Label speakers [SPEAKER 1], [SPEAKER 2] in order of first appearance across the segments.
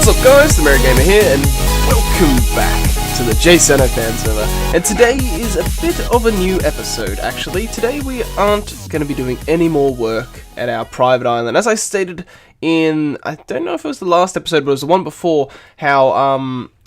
[SPEAKER 1] What's up guys, the Merry Gamer here, and welcome back to the JSano Fan Server. And today is a bit of a new episode, actually. Today we aren't going to be doing any more work at our private island. As I stated in, I don't know if it was the last episode, but it was the one before, how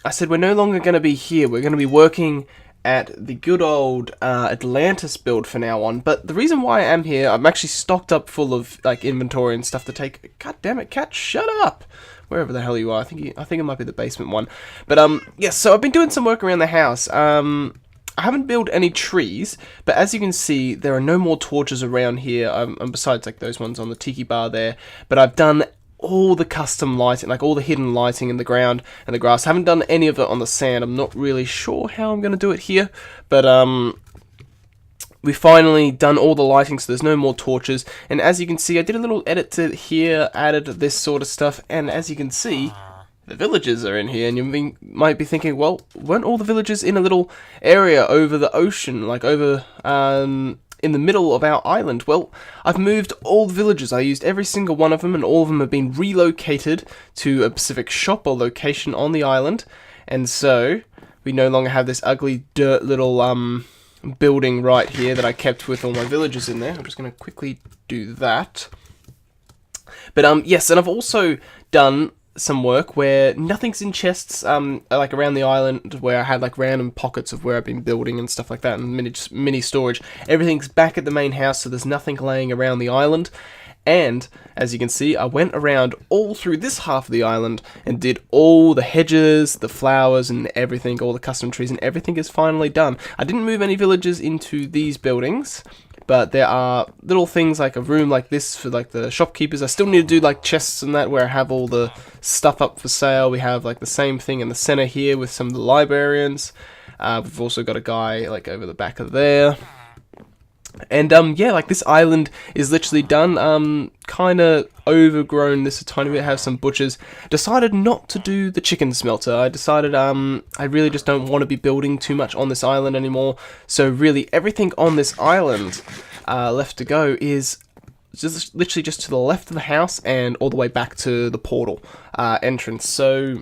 [SPEAKER 1] I said we're no longer going to be here. We're going to be working at the good old Atlantis build for now on. But the reason why I am here, I'm actually stocked up full of like inventory and stuff to take. God damn it, cat, shut up! Wherever the hell you are, I think it might be the basement one. But yes, so I've been doing some work around the house. I haven't built any trees, but as you can see, there are no more torches around here. Besides like those ones on the tiki bar there. But I've done all the custom lighting, like all the hidden lighting in the ground and the grass. I haven't done any of it on the sand. I'm not really sure how I'm going to do it here, but we finally done all the lighting, so there's no more torches. And as you can see, I did a little edit to here, added this sort of stuff, and as you can see, the villagers are in here, and you might be thinking, well, weren't all the villagers in a little area over the ocean, like over in the middle of our island? Well, I've moved all the villagers. I used every single one of them, and all of them have been relocated to a specific shop or location on the island, and so we no longer have this ugly dirt little building right here that I kept with all my villagers in there. I'm just going to quickly do that. But yes, and I've also done some work where nothing's in chests, like around the island, where I had like random pockets of where I've been building and stuff like that, and mini storage. Everything's back at the main house, so there's nothing laying around the island. And, as you can see, I went around all through this half of the island and did all the hedges, the flowers and everything, all the custom trees, and everything is finally done. I didn't move any villagers into these buildings, but there are little things like a room like this for like the shopkeepers. I still need to do like chests and that where I have all the stuff up for sale. We have like the same thing in the center here with some of the librarians. We've also got a guy like over the back of there. And yeah, like this island is literally done, kinda overgrown this a tiny bit, have some butchers. Decided not to do the chicken smelter. I decided I really just don't want to be building too much on this island anymore. So really everything on this island left to go is just literally just to the left of the house and all the way back to the portal entrance. So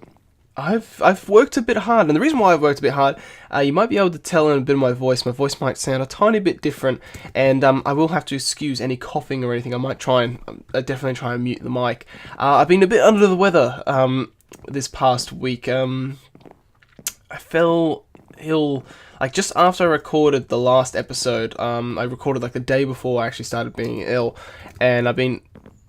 [SPEAKER 1] I've worked a bit hard, and the reason why I've worked a bit hard, you might be able to tell in a bit of my voice might sound a tiny bit different, and I will have to excuse any coughing or anything. I might definitely try and mute the mic. I've been a bit under the weather this past week. I fell ill, like just after I recorded the last episode. I recorded like the day before I actually started being ill, and I've been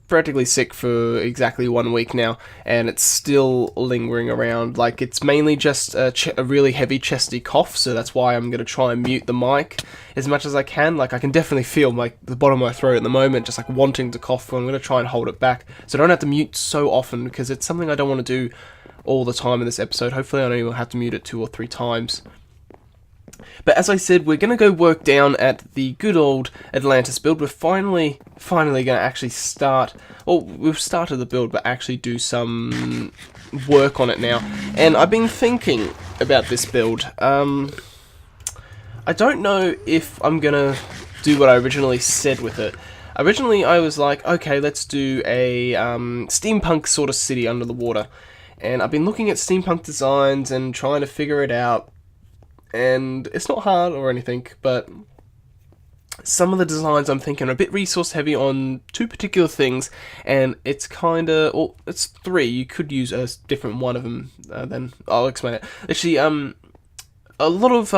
[SPEAKER 1] practically sick for exactly 1 week now, and it's still lingering around. Like, it's mainly just a really heavy chesty cough, so that's why I'm going to try and mute the mic as much as I can. Like, I can definitely feel like the bottom of my throat at the moment, just like wanting to cough, but I'm going to try and hold it back so I don't have to mute so often, because it's something I don't want to do all the time in this episode. Hopefully I don't even have to mute it 2 or 3 times. But as I said, we're going to go work down at the good old Atlantis build. We're finally going to actually start, well, we've started the build, but actually do some work on it now. And I've been thinking about this build. I don't know if I'm going to do what I originally said with it. Originally, I was like, okay, let's do a steampunk sort of city under the water. And I've been looking at steampunk designs and trying to figure it out. And it's not hard or anything, but some of the designs I'm thinking are a bit resource heavy on 2 particular things, and it's kinda, well, it's 3, you could use a different one of them, then I'll explain it. Actually, a lot of,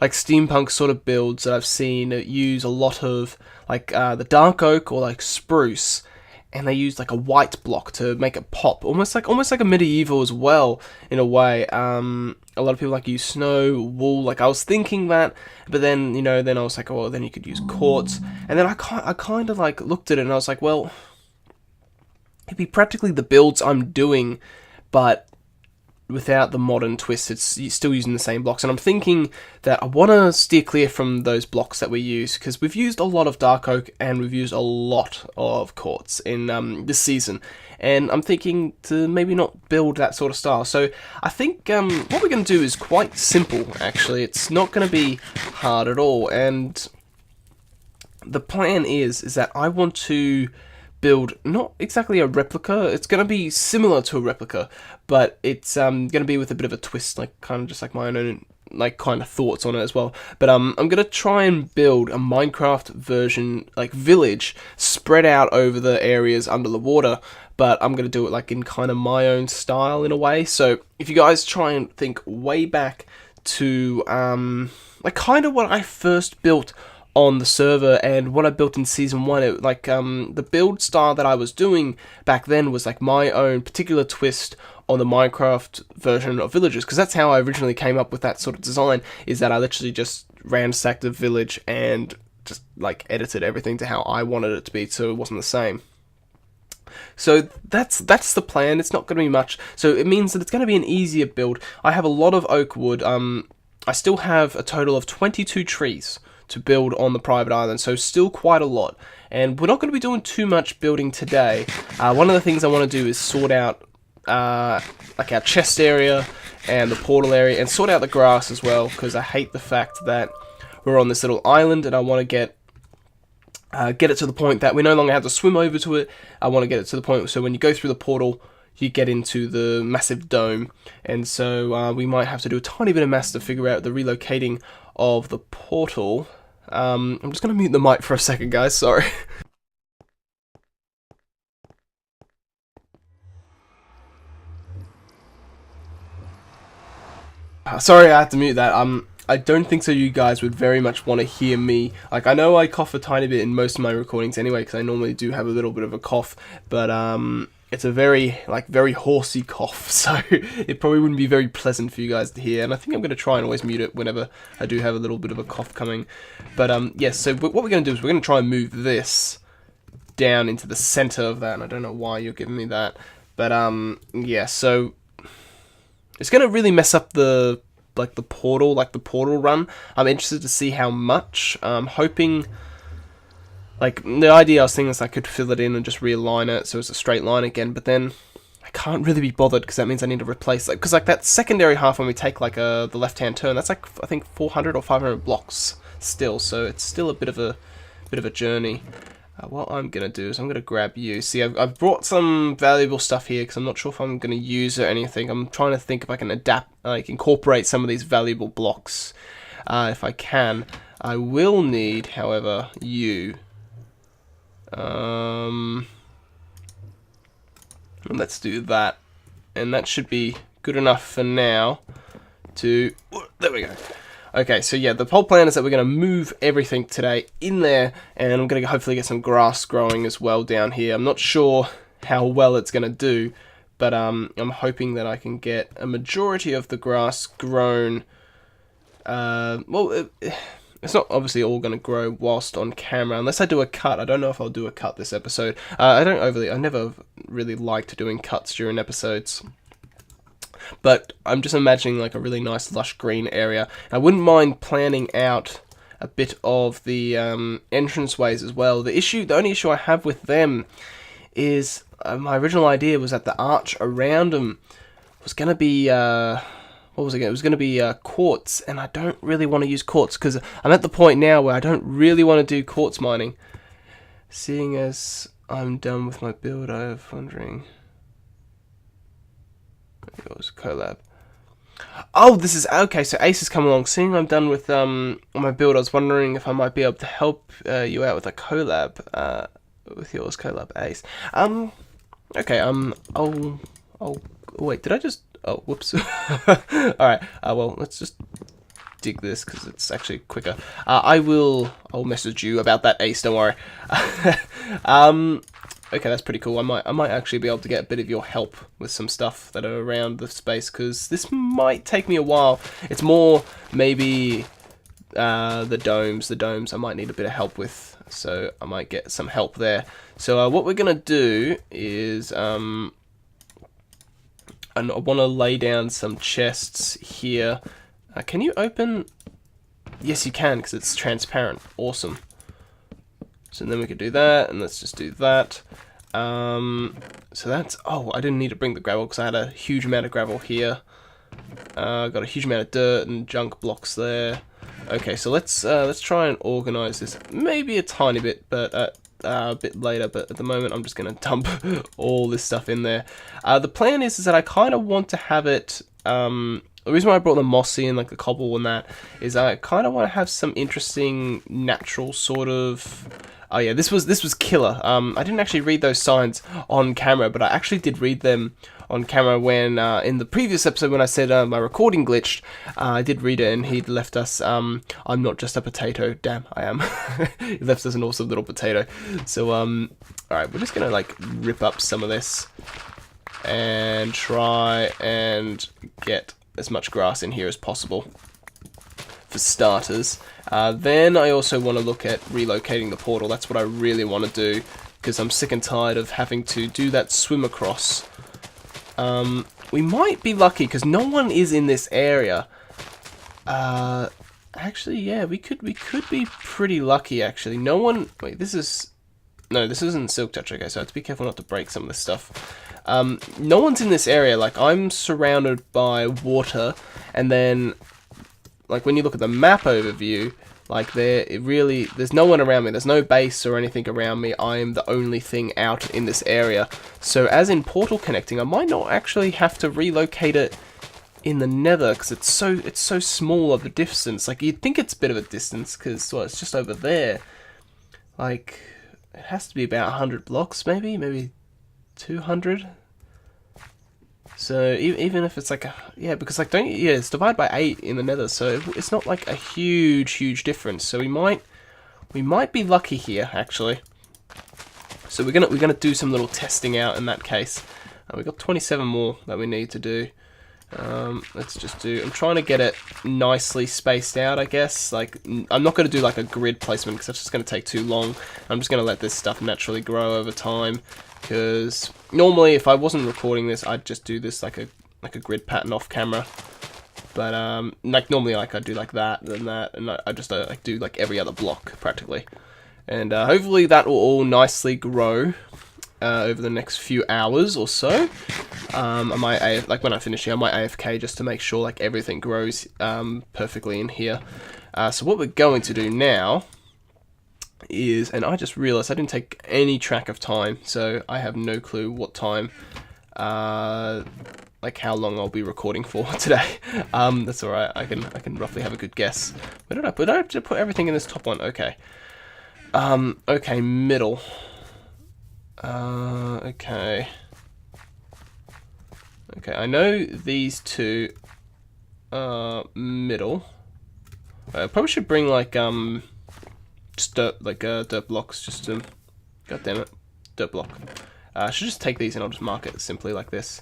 [SPEAKER 1] like steampunk sort of builds that I've seen use a lot of, like, the dark oak or like spruce, and they use like a white block to make it pop, almost like a medieval as well in a way. A lot of people like use snow, wool. Like I was thinking that, but then then I was like, oh, well, then you could use quartz, and then I kind of like looked at it and I was like, well, it'd be practically the builds I'm doing, but without the modern twist. It's still using the same blocks, and I'm thinking that I want to steer clear from those blocks that we use, because we've used a lot of dark oak and we've used a lot of quartz in this season, and I'm thinking to maybe not build that sort of style. So I think what we're going to do is quite simple, actually. It's not going to be hard at all, and the plan is that I want to build not exactly a replica. It's going to be similar to a replica, but it's going to be with a bit of a twist, like kind of just like my own like kind of thoughts on it as well. But I'm going to try and build a Minecraft version, like village, spread out over the areas under the water, but I'm going to do it like in kind of my own style in a way. So if you guys try and think way back to like kind of what I first built on the server and what I built in season 1, it, like the build style that I was doing back then was like my own particular twist on the Minecraft version of villages, because that's how I originally came up with that sort of design, is that I literally just ransacked the village and just like edited everything to how I wanted it to be, so it wasn't the same. So that's the plan. It's not going to be much, so it means that it's going to be an easier build. I have a lot of oak wood. I still have a total of 22 trees to build on the private island, so still quite a lot. And we're not going to be doing too much building today. One of the things I want to do is sort out like our chest area and the portal area, and sort out the grass as well, because I hate the fact that we're on this little island, and I want to get it to the point that we no longer have to swim over to it. I want to get it to the point so when you go through the portal, you get into the massive dome. And so we might have to do a tiny bit of maths to figure out the relocating of the portal. I'm just going to mute the mic for a second, guys, sorry. Sorry, I had to mute that. I don't think so you guys would very much want to hear me. Like, I know I cough a tiny bit in most of my recordings anyway, because I normally do have a little bit of a cough, but it's a very horsey cough, so it probably wouldn't be very pleasant for you guys to hear, and I think I'm going to try and always mute it whenever I do have a little bit of a cough coming. But yes, so what we're going to do is we're going to try and move this down into the center of that, and I don't know why you're giving me that, but yeah, so it's going to really mess up the portal run. I'm interested to see how much. I'm hoping, like, the idea I was thinking is I could fill it in and just realign it so it's a straight line again, but then I can't really be bothered, because that means I need to replace it, because like that secondary half when we take like the left hand turn, that's like I think 400 or 500 blocks still, so it's still a bit of a journey. What I'm going to do is I'm going to grab you. See, I've brought some valuable stuff here because I'm not sure if I'm going to use it or anything. I'm trying to think if I can incorporate some of these valuable blocks. If I can. I will need, however, you. Let's do that. And that should be good enough for now to... There we go. Okay, so yeah, the whole plan is that we're going to move everything today in there, and I'm going to hopefully get some grass growing as well down here. I'm not sure how well it's going to do, but I'm hoping that I can get a majority of the grass grown. Well, it's not obviously all going to grow whilst on camera, unless I do a cut. I don't know if I'll do a cut this episode. I never really liked doing cuts during episodes. But I'm just imagining like a really nice lush green area. I wouldn't mind planning out a bit of the entranceways as well. The only issue I have with them is my original idea was that the arch around them was going to be what was it again? It was going to be quartz, and I don't really want to use quartz because I'm at the point now where I don't really want to do quartz mining. Seeing as I'm done with my build, I was wondering. It was collab. Oh, this is okay. So Ace has come along. Seeing I'm done with my build, I was wondering if I might be able to help you out with a collab with yours, collab Ace. Okay. I'll wait. Did I just? Oh, whoops. All right. Well, let's just dig this because it's actually quicker. I'll message you about that, Ace. Don't worry. Okay, that's pretty cool. I might actually be able to get a bit of your help with some stuff that are around the space, because this might take me a while. It's more maybe the domes. The domes I might need a bit of help with, so I might get some help there. So what we're gonna do is and I want to lay down some chests here. Can you open? Yes, you can, because it's transparent. Awesome. So then we could do that, and let's just do that. So that's... Oh, I didn't need to bring the gravel because I had a huge amount of gravel here. Got a huge amount of dirt and junk blocks there. Okay, so let's try and organize this maybe a tiny bit, but a bit later, but at the moment I'm just going to dump all this stuff in there. The plan is that I kind of want to have it, the reason why I brought the mossy and like the cobble and that is I kind of want to have some interesting natural sort of... Oh yeah, this was killer. I didn't actually read those signs on camera, but I actually did read them on camera when, in the previous episode when I said my recording glitched, I did read it and he'd left us, I'm not just a potato, damn, I am. He left us an awesome little potato. So, alright, we're just gonna like rip up some of this and try and get as much grass in here as possible. For starters. Then I also want to look at relocating the portal. That's what I really want to do, because I'm sick and tired of having to do that swim across. We might be lucky, because no one is in this area. Actually, yeah, we could be pretty lucky, actually. No one... Wait, this is... No, this isn't Silk Touch, okay, so I have to be careful not to break some of this stuff. No one's in this area. Like, I'm surrounded by water, and then... Like, when you look at the map overview, like, there's no one around me. There's no base or anything around me. I am the only thing out in this area. So, as in portal connecting, I might not actually have to relocate it in the nether, because it's so small of a distance. Like, you'd think it's a bit of a distance, because, well, it's just over there. Like, it has to be about 100 blocks, maybe 200. So even if it's like because like it's divided by 8 in the nether, so it's not like a huge difference. So we might be lucky here actually. So we're gonna do some little testing out in that case. We've got 27 more that we need to do. Let's just do. I'm trying to get it nicely spaced out, I guess. Like, I'm not going to do like a grid placement because that's just going to take too long. I'm just going to let this stuff naturally grow over time. Because normally, if I wasn't recording this, I'd just do this like a grid pattern off camera. But like normally, like I do like that, then that, and I just like do like every other block practically. And hopefully that will all nicely grow over the next few hours or so. I might like when I finish here, I might AFK just to make sure like everything grows perfectly in here. So what we're going to do now is, and I just realized I didn't take any track of time, so I have no clue what time, like how long I'll be recording for today. That's all right. I can roughly have a good guess. Where did I put? I have to put everything in this top one. Okay. Okay, middle. Okay. Okay, I know these two are middle. I probably should bring like just dirt, like dirt blocks, just to, god damn it, dirt block. I should just take these and I'll just mark it simply like this.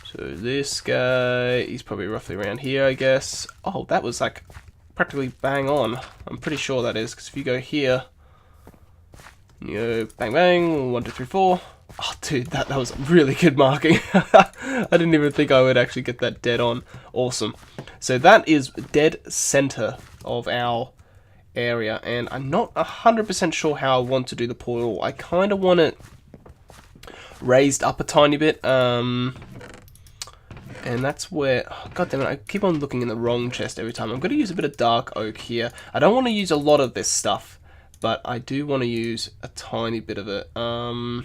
[SPEAKER 1] So this guy, he's probably roughly around here, I guess. Oh, that was like practically bang on. I'm pretty sure that is, because if you go here, you go bang bang, 1, 2, 3, 4. Oh, dude, that was really good marking. I didn't even think I would actually get that dead on. Awesome. So that is dead center of our area, and I'm not 100% sure how I want to do the portal. I kind of want it raised up a tiny bit, and that's where, oh, god damn it, I keep on looking in the wrong chest every time. I'm going to use a bit of dark oak here. I don't want to use a lot of this stuff, but I do want to use a tiny bit of it. How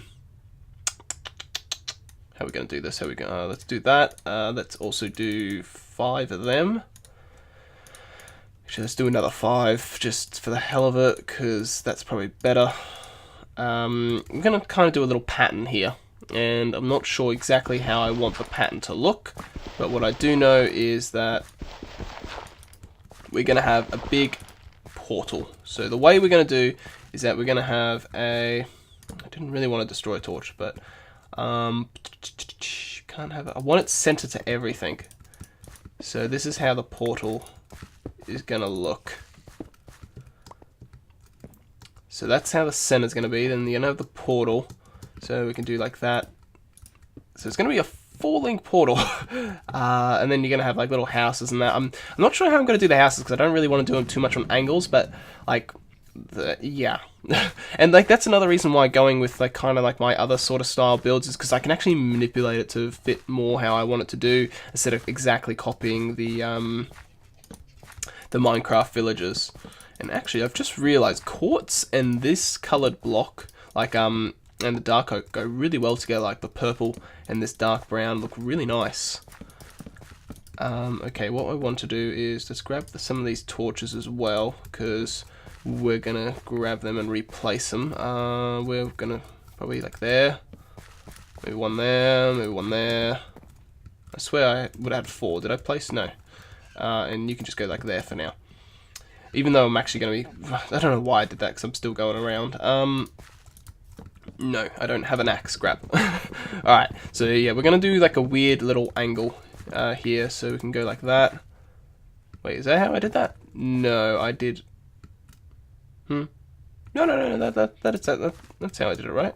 [SPEAKER 1] are we going to do this? How are we going? Let's do that. Let's also do 5 of them. Actually, let's do another 5 just for the hell of it, because that's probably better. I'm going to kind of do a little pattern here, and I'm not sure exactly how I want the pattern to look, but what I do know is that we're going to have a big portal. So the way we're going to do is that we're going to have a... I didn't really want to destroy a torch, but can't have it. I want it centered to everything. So this is how the portal is going to look. So that's how the center's going to be. Then you're going to have the portal. So we can do like that. So it's going to be a falling portal. And then you're going to have like little houses and that. I'm not sure how I'm going to do the houses because I don't really want to do them too much on angles, but like, yeah. And like that's another reason why going with like kind of like my other sort of style builds is because I can actually manipulate it to fit more how I want it to do instead of exactly copying the Minecraft villages. And actually, I've just realized quartz and this colored block, like, and the dark oak go really well together. Like the purple and this dark brown look really nice. Okay, what I want to do is let's grab some of these torches as well, because we're gonna grab them and replace them. We're gonna probably like there, maybe one there, maybe one there. I swear I would have had 4. Did I place? No. And you can just go like there for now. Even though I'm actually going to be... I don't know why I did that, because I'm still going around. No, I don't have an axe. Grab. Alright, so yeah, we're going to do like a weird little angle here, so we can go like that. Wait, is that how I did that? No, I did... No, that's how I did it, right?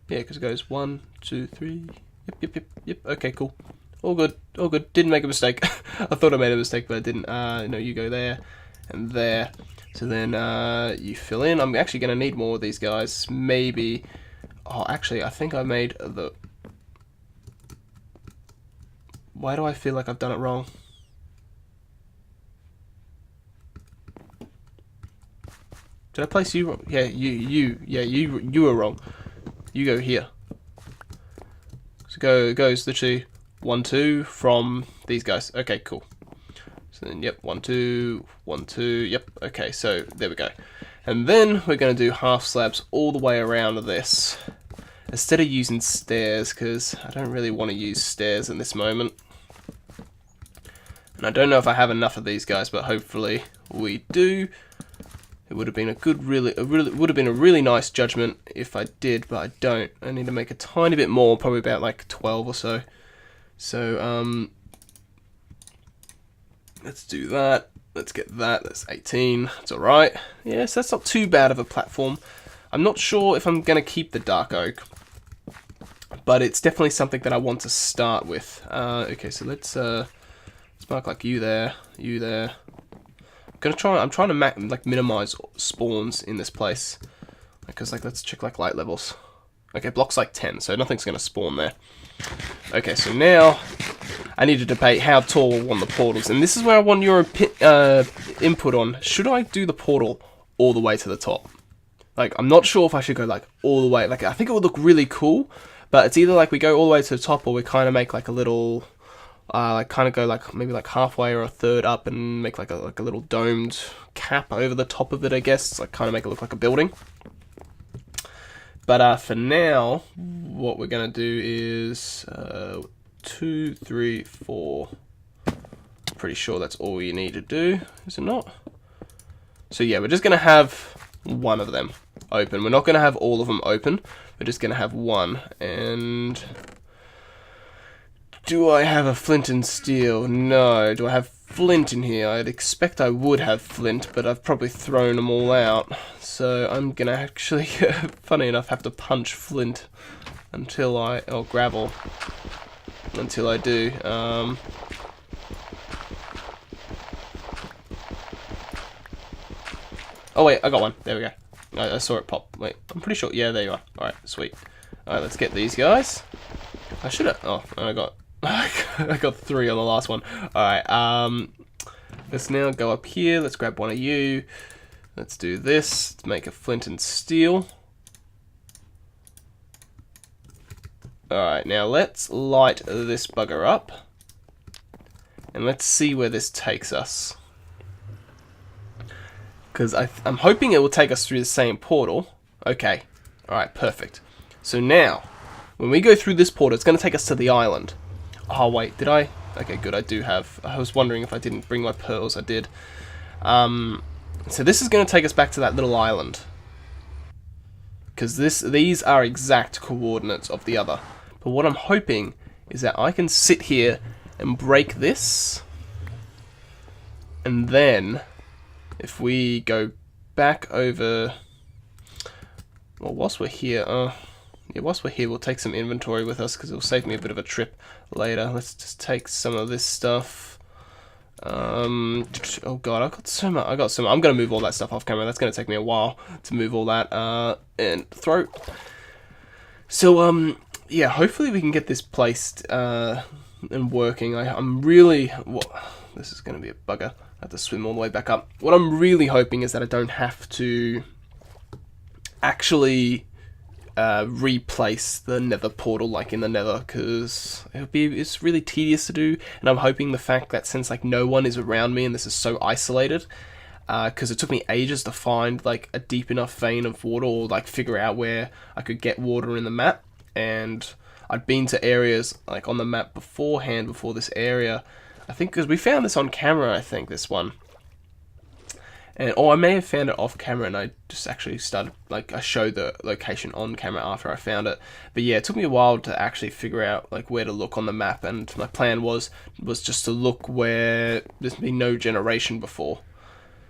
[SPEAKER 1] Yeah, because it goes 1, 2, 3... Yep. Okay, cool. All good. Didn't make a mistake. I thought I made a mistake, but I didn't. No, you go there and there. So then you fill in. I'm actually going to need more of these guys. Maybe. Oh, actually, I think I made the... Why do I feel like I've done it wrong? Did I place you wrong? Yeah, you were wrong. You go here. So goes literally 1, 2 from these guys. Okay, cool. So then, yep, 1, 2, 1, 2. Yep. Okay, so there we go. And then we're going to do half slabs all the way around this, instead of using stairs, because I don't really want to use stairs in this moment. And I don't know if I have enough of these guys, but hopefully we do. It would have been would have been a really nice judgment if I did, but I don't. I need to make a tiny bit more, probably about like 12 or so. So let's do that. Let's get that. That's 18. It's all right. Yes, that's not too bad of a platform. I'm not sure if I'm gonna keep the dark oak, but it's definitely something that I want to start with. Okay, so let's mark like you there, you there. I'm trying to minimize spawns in this place, because let's check like light levels. Okay, block's like 10, so nothing's gonna spawn there. Okay, so now I need to debate how tall I want the portals, and this is where I want your input on. Should I do the portal all the way to the top? Like, I'm not sure if I should go like all the way. Like, I think it would look really cool, but it's either like we go all the way to the top, or we kind of make like a little. Kind of go like maybe like halfway or a third up and make like a little domed cap over the top of it, I guess. Like kind of make it look like a building. But for now, what we're gonna do is 2, 3, 4. Pretty sure that's all you need to do, is it not? So yeah, we're just gonna have one of them open. We're not gonna have all of them open. We're just gonna have one. And do I have a flint and steel? No. Do I have flint in here? I'd expect I would have flint, but I've probably thrown them all out. So I'm gonna actually, funny enough, have to punch flint until or gravel, until I do. Oh wait, I got one. There we go. I saw it pop. Wait, I'm pretty sure. Yeah, there you are. Alright, sweet. Alright, let's get these guys. I should have. Oh, I got 3 on the last one. Alright, let's now go up here. Let's grab one of you. Let's do this. Let's make a flint and steel. Alright, now let's light this bugger up. And let's see where this takes us. Because I'm hoping it will take us through the same portal. Okay. Alright, perfect. So now, when we go through this portal, it's going to take us to the island. Oh, wait, did I? Okay, good, I do have. I was wondering if I didn't bring my pearls. I did. So this is going to take us back to that little island. Because these are exact coordinates of the other. But what I'm hoping is that I can sit here and break this. And then, if we go back over... Well, whilst we're here... Yeah, whilst we're here, we'll take some inventory with us because it'll save me a bit of a trip later. Let's just take some of this stuff. Oh god, I got so much. I'm gonna move all that stuff off camera. That's gonna take me a while to move all that. And throw. So yeah, hopefully we can get this placed and working. I'm really. This is gonna be a bugger. I have to swim all the way back up. What I'm really hoping is that I don't have to actually replace the nether portal like in the nether, because it's really tedious to do, and I'm hoping the fact that since like no one is around me and this is so isolated, because it took me ages to find like a deep enough vein of water, or like figure out where I could get water in the map. And I'd been to areas like on the map beforehand, before this area, I think, because we found this on camera, I think, this one. And, or I may have found it off camera and I just actually started, like, I showed the location on camera after I found it. But yeah, it took me a while to actually figure out, like, where to look on the map, and my plan was just to look where there's been no generation before.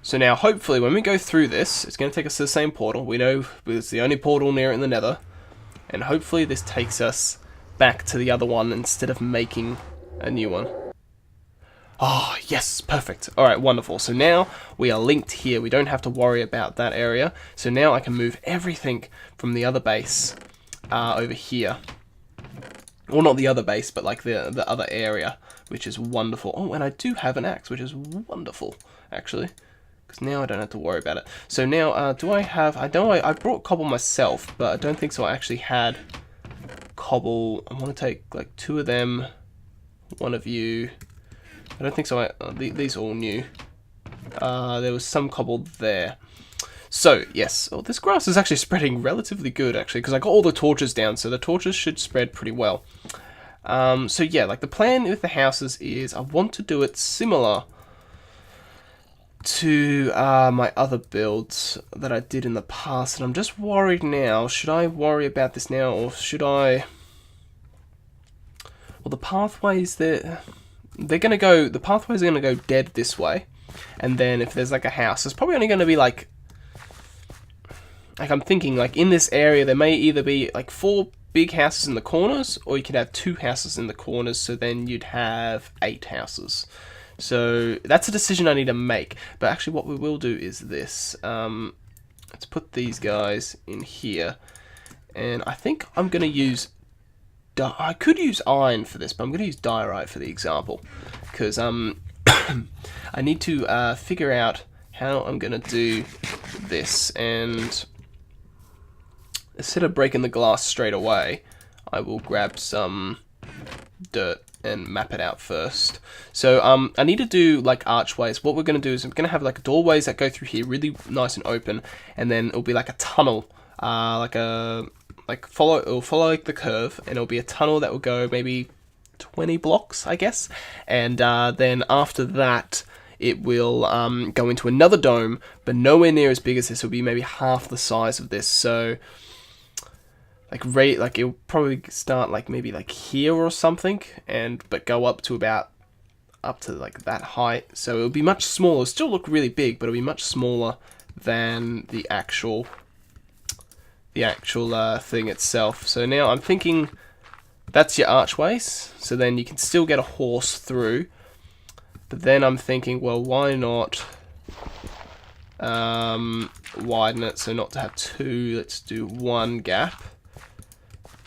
[SPEAKER 1] So now, hopefully, when we go through this, it's going to take us to the same portal. We know it's the only portal near it in the nether. And hopefully this takes us back to the other one instead of making a new one. Oh, yes, perfect. Alright, wonderful. So now we are linked here. We don't have to worry about that area. So now I can move everything from the other base over here. Well, not the other base, but like the other area, which is wonderful. Oh, and I do have an axe, which is wonderful, actually. Because now I don't have to worry about it. So now, do I have... I know I brought cobble myself, but I don't think so I actually had cobble. I want to take like 2 of them, 1 of you... I don't think so. These are all new. There was some cobble there. So, yes. Oh, this grass is actually spreading relatively good, actually, because I got all the torches down, so the torches should spread pretty well. So, yeah, like, the plan with the houses is I want to do it similar to my other builds that I did in the past, and I'm just worried now. Should I worry about this now, or should I... Well, the pathways there... They're gonna go. The pathways are gonna go dead this way, and then if there's like a house, it's probably only gonna be like I'm thinking like in this area there may either be like 4 big houses in the corners, or you could have 2 houses in the corners. So then you'd have 8 houses. So that's a decision I need to make. But actually, what we will do is this. Let's put these guys in here, and I think I'm gonna use. I could use iron for this, but I'm going to use diorite for the example, because I need to figure out how I'm going to do this, and instead of breaking the glass straight away, I will grab some dirt and map it out first. So I need to do like archways. What we're going to do is we're going to have like doorways that go through here, really nice and open, and then it'll be like a tunnel, it'll follow like the curve, and it'll be a tunnel that will go maybe 20 blocks, I guess, and then after that it will go into another dome, but nowhere near as big as this. It'll be maybe half the size of this. So like it'll probably start like maybe like here or something, but go up to like that height. So it'll be much smaller. It'll still look really big, but it'll be much smaller than the actual thing itself. So now I'm thinking that's your archways, so then you can still get a horse through, but then I'm thinking, well, why not widen it so not to have 2, let's do 1 gap.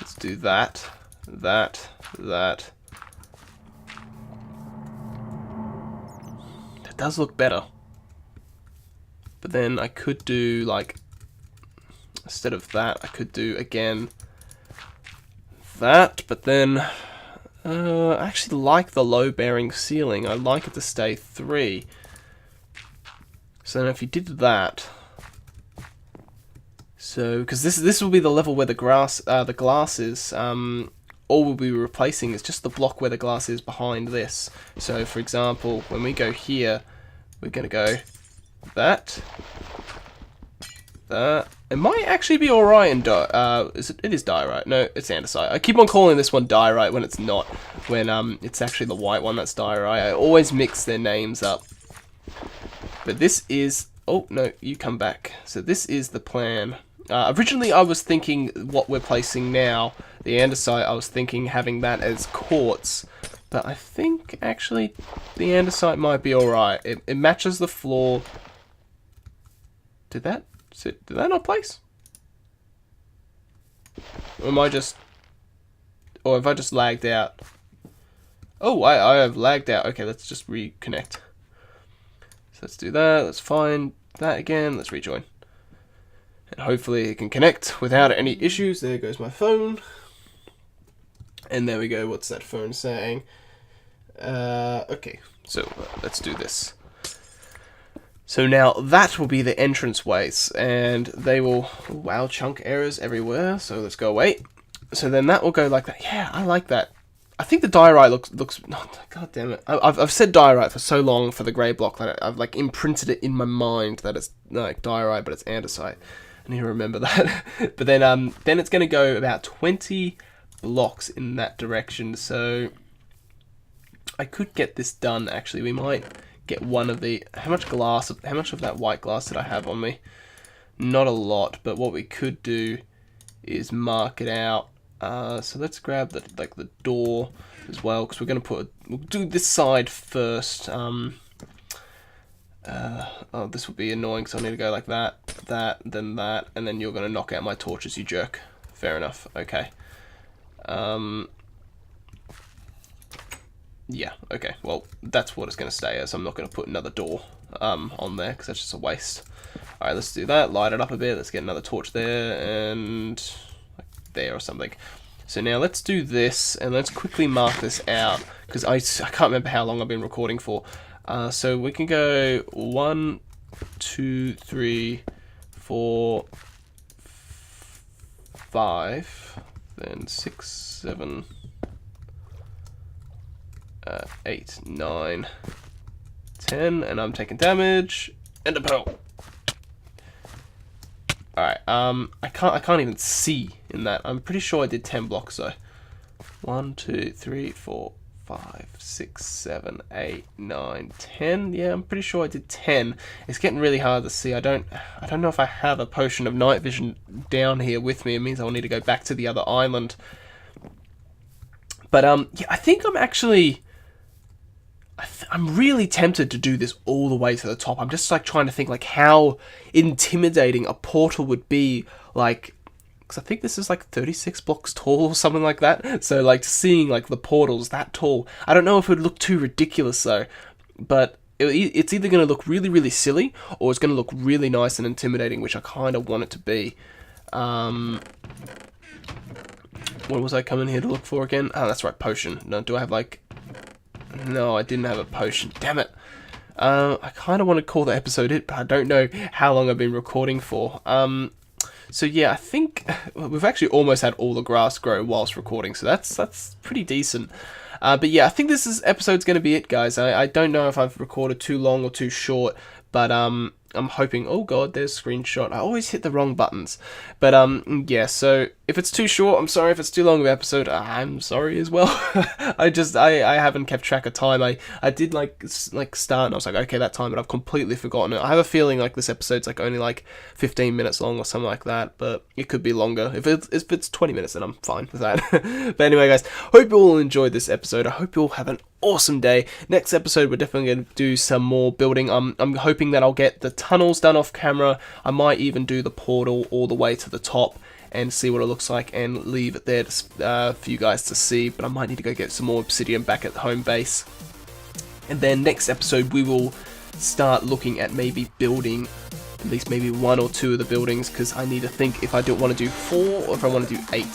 [SPEAKER 1] Let's do that. That does look better, but then I could do like, instead of that, I could do, again, that, but then I actually like the low-bearing ceiling. I like it to stay 3. So then if you did that, so, because this will be the level where the glass is, all we'll be replacing is just the block where the glass is behind this. So, for example, when we go here, we're going to go that. It might actually be alright in it is diorite. No, it's andesite. I keep on calling this one diorite when it's not. When it's actually the white one that's diorite. I always mix their names up. But this is... Oh, no, you come back. So this is the plan. Originally I was thinking what we're placing now, the andesite, I was thinking having that as quartz. But I think actually the andesite might be alright. It matches the floor. Did that not place? Or am I just... Or have I just lagged out? Oh, I have lagged out. Okay, let's just reconnect. let's do that. Let's find that again. Let's rejoin. And hopefully it can connect without any issues. There goes my phone. And there we go. What's that phone saying? Okay, so let's do this. So now that will be the entranceways, and they will... Wow, chunk errors everywhere, so let's go away. So then that will go like that. Yeah, I like that. I think the diorite looks... Oh, God damn it. I've said diorite for so long for the grey block that I've like imprinted it in my mind that it's like diorite, but it's andesite. I need to remember that. But then it's going to go about 20 blocks in that direction, so I could get this done. Actually, we might get one of the... How much of that white glass did I have on me? Not a lot, but what we could do is mark it out. So let's grab the door as well, because we're going to we'll do this side first. Oh, this will be annoying, so I need to go like that, then that, and then you're going to knock out my torches, you jerk. Fair enough. Okay. Yeah, okay, well, that's what it's going to stay as. I'm not going to put another door on there, because that's just a waste. Alright, let's do that, light it up a bit, let's get another torch there, and like there or something. So now let's do this, and let's quickly mark this out, because I can't remember how long I've been recording for. So we can go 1, 2, 3, 4, 5, then 6, 7... 8, 9, 10, and I'm taking damage, and a pearl. Alright, I can't even see in that. I'm pretty sure I did 10 blocks though. 1, 2, 3, 4, 5, 6, 7, 8, 9, 10. Yeah, I'm pretty sure I did 10. It's getting really hard to see. I don't know if I have a potion of night vision down here with me. It means I'll need to go back to the other island. But yeah, I think I'm actually... I'm really tempted to do this all the way to the top. I'm just like trying to think like how intimidating a portal would be, like, because I think this is like 36 blocks tall or something like that. So like seeing like the portals that tall, I don't know if it would look too ridiculous though, but it's either going to look really, really silly or it's going to look really nice and intimidating, which I kind of want it to be. What was I coming here to look for again? Oh, that's right, potion. No, do I have like... No, I didn't have a potion. Damn it. I kind of want to call the episode it, but I don't know how long I've been recording for. So yeah, I think we've actually almost had all the grass grow whilst recording, so that's pretty decent. But yeah, I think this episode's going to be it, guys. I don't know if I've recorded too long or too short, but I'm hoping... Oh god, there's a screenshot. I always hit the wrong buttons. But yeah, so if it's too short, I'm sorry. If it's too long of an episode, I'm sorry as well. I haven't kept track of time. I did like start and I was like, okay, that time, but I've completely forgotten it. I have a feeling like this episode's like only like 15 minutes long or something like that, but it could be longer. If it's 20 minutes, then I'm fine with that. But anyway, guys, hope you all enjoyed this episode. I hope you all have an awesome day. Next episode, we're definitely going to do some more building. I'm hoping that I'll get the tunnels done off camera. I might even do the portal all the way to the top and see what it looks like and leave it there for you guys to see. But I might need to go get some more obsidian back at the home base. And then next episode, we will start looking at maybe building at least maybe 1 or 2 of the buildings, because I need to think if I don't want to do 4 or if I want to do 8.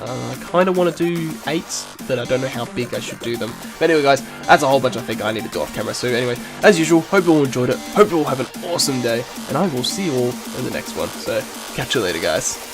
[SPEAKER 1] I kind of want to do 8, but I don't know how big I should do them. But anyway, guys, that's a whole bunch I think I need to do off camera. So anyway, as usual, hope you all enjoyed it. Hope you all have an awesome day, and I will see you all in the next one. So catch you later, guys.